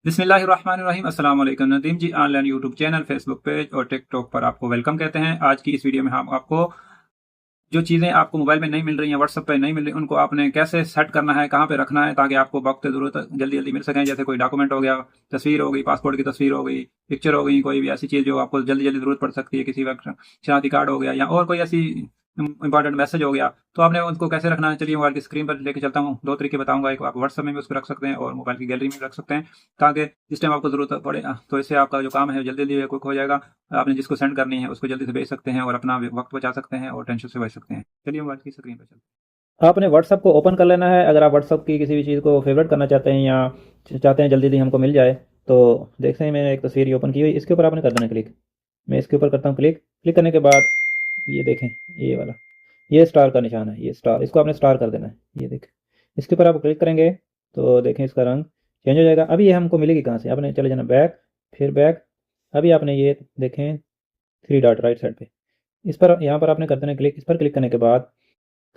बिस्मिल्लाहिर्रहमानिर्रहीम। अस्सलाम वालेकुम। Nadeem ji online YouTube channel, Facebook page और टिकटॉक पर आपको वेलकम कहते हैं। आज की इस वीडियो में हम आपको जो चीज़ें आपको मोबाइल में नहीं मिल रही हैं, व्हाट्सएप पे नहीं मिल रही, उनको आपने कैसे सेट करना है, कहाँ पे रखना है ताकि आपको वक्त ज़रूरत जल्दी जल्दी मिल सकें। जैसे कोई डॉक्यूमेंट हो गया, तस्वीर हो गई, पासपोर्ट की तस्वीर हो गई, पिक्चर हो गई, कोई भी ऐसी चीज़ जो आपको जल्दी जल्दी ज़रूरत पड़ सकती है, किसी वक्त शनाख्ती कार्ड हो गया या और कोई ऐसी इंपॉर्टेंट मैसेज हो गया, तो आपने उनको कैसे रखना है। चलिए मोबाइल की स्क्रीन पर लेके चलता हूँ। दो तरीके बताऊंगा, एक आप व्हाट्सएप में भी उसको रख सकते हैं और मोबाइल की गैलरी में भी रख सकते हैं, ताकि जिस टाइम आपको ज़रूरत पड़े तो इससे आपका जो काम है जल्दी जल्दी क्विक हो जाएगा। आपने जिसको सेंड करनी है उसको जल्दी से भेज सकते हैं और अपना वक्त बचा सकते हैं और टेंशन से बच सकते हैं। चलिए मोबाइल की स्क्रीन पर चलते हैं। आपने व्हाट्सएप को ओपन कर लेना है। अगर आप व्हाट्सएप की किसी भी चीज़ को फेवरेट करना चाहते हैं या चाहते हैं जल्दी जल्दी हमको मिल जाए, तो देखते हैं मैंने एक तस्वीर ओपन की हुई, इसके ऊपर आपने कर देना क्लिक। मैं इसके ऊपर करता हूँ क्लिक। क्लिक करने के बाद ये देखें, ये वाला, ये स्टार का निशान है, ये स्टार, इसको आपने स्टार कर देना है। ये देखें, इसके ऊपर आप क्लिक करेंगे तो देखें इसका रंग चेंज हो जाएगा। अभी ये हमको मिलेगी कहाँ से, आपने चले जाना बैक, फिर बैक। अभी आपने ये देखें थ्री डॉट राइट साइड पे, इस पर, यहाँ पर आपने कर देना क्लिक। इस पर क्लिक करने के बाद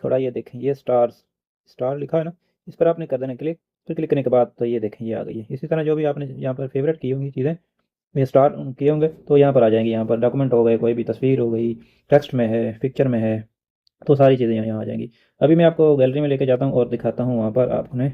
थोड़ा ये देखें, ये स्टार्स, स्टार लिखा है ना, इस पर आपने कर देना क्लिक। फिर क्लिक करने के बाद तो ये देखें ये आ गई है। इसी तरह जो भी आपने यहाँ पर फेवरेट की होंगी चीज़ें, ये स्टार किए होंगे तो यहाँ पर आ जाएंगी। यहाँ पर डॉक्यूमेंट हो गए, कोई भी तस्वीर हो गई, टेक्स्ट में है, पिक्चर में है, तो सारी चीज़ें यहाँ आ जाएंगी। अभी मैं आपको गैलरी में लेके जाता हूँ और दिखाता हूँ वहाँ पर आपने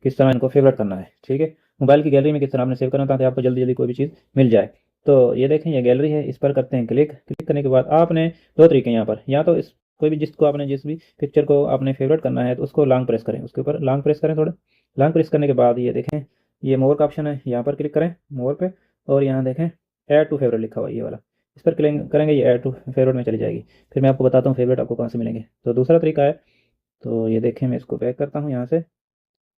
किस तरह इनको फेवरेट करना है। ठीक है, मोबाइल की गैलरी में किस तरह आपने सेव करना है ताकि आपको जल्दी जल्दी कोई भी चीज़ मिल जाए। तो ये देखें, ये गैलरी है, इस पर करते हैं क्लिक। क्लिक करने के बाद आपने दो तरीके हैं यहाँ पर, या तो इस कोई भी जिसको आपने जिस भी पिक्चर को आपने फेवरेट करना है तो उसको लॉन्ग प्रेस करें, उसके ऊपर लॉन्ग प्रेस करें थोड़ा। लॉन्ग प्रेस करने के बाद ये देखें, ये मोर का ऑप्शन है, यहाँ पर क्लिक करें मोर पे, और यहाँ देखें ऐड टू फेवरेट लिखा हुआ है ये वाला, इस पर क्लिक करेंगे, ये ऐड टू फेवरेट में चली जाएगी। फिर मैं आपको बताता हूँ फेवरेट आपको कहाँ से मिलेंगे। तो दूसरा तरीका है, तो ये देखें, मैं इसको बैक करता हूँ, यहाँ से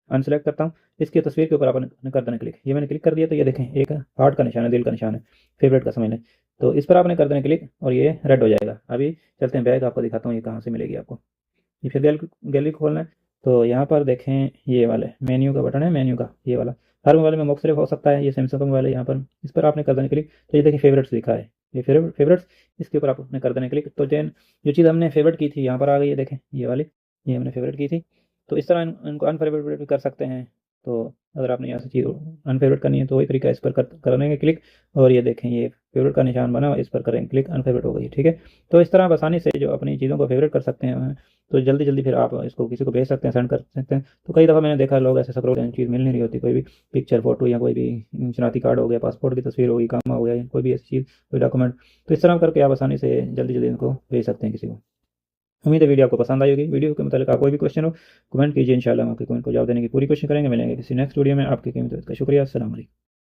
अनसेलेक्ट करता हूँ, इसकी तस्वीर के ऊपर आपने कर देना क्लिक। ये मैंने क्लिक कर दिया तो ये देखें एक हार्ट का निशान है, दिल का निशान है, फेवरेट का समझ लें। तो इस पर आपने कर देना क्लिक और ये रेड हो जाएगा। अभी चलते हैं बैक, आपको दिखाता हूँ ये कहाँ से मिलेगी आपको। ये फिर गैलरी खोलना है, तो यहाँ पर देखें ये वाले मेन्यू का बटन है, मेन्यू का ये वाला, हर मोबाइल में मुख्तलिफ हो सकता है, ये सैमसंग का मोबाइल है, यहाँ पर इस पर आपने कर देना क्लिक। तो ये देखिए फेवरेट्स लिखा है, ये फेवरेट्स, इसके ऊपर आपने कर देना क्लिक। तो जो चीज़ हमने फेवरेट की थी यहाँ पर आ गई है, देखें ये वाली, ये हमने फेवरेट की थी। तो इस तरह इनको अनफेवरेट भी कर सकते हैं। तो अगर आपने यहाँ से चीज़ अनफेवरेट करनी है तो वही तरीका, इस पर करेंगे क्लिक और ये देखें ये फेवरेट का निशान बना, इस पर करेंगे क्लिक, अनफेवरेट हो गई। ठीक है, तो इस तरह आप आसानी से जो अपनी चीज़ों को फेवरेट कर सकते हैं, तो जल्दी जल्दी फिर आप इसको किसी को भेज सकते हैं, सेंड कर सकते हैं। तो कई दफ़ा मैंने देखा लोग ऐसे सक्रोल चीज़ मिल नहीं रही होती, कोई भी पिक्चर, फोटो या कोई भी शनाख्ती कार्ड हो गया, पासपोर्ट की तस्वीर होगी, काम हो गया, कोई भी ऐसी चीज़, कोई डॉक्यूमेंट, तो इस तरह करके आप आसानी से जल्दी जल्दी इनको भेज सकते हैं किसी को। उम्मीद है वीडियो आपको पसंद आई होगी। वीडियो के मतलब कोई भी क्वेश्चन हो कमेंट कीजिए, इंशाल्लाह हम आपके कमेंट को जवाब देने की पूरी कोशिश करेंगे। मिलेंगे किसी नेक्स्ट वीडियो में। आपकी कीमत का शुक्रिया। अस्सलाम वालेकुम।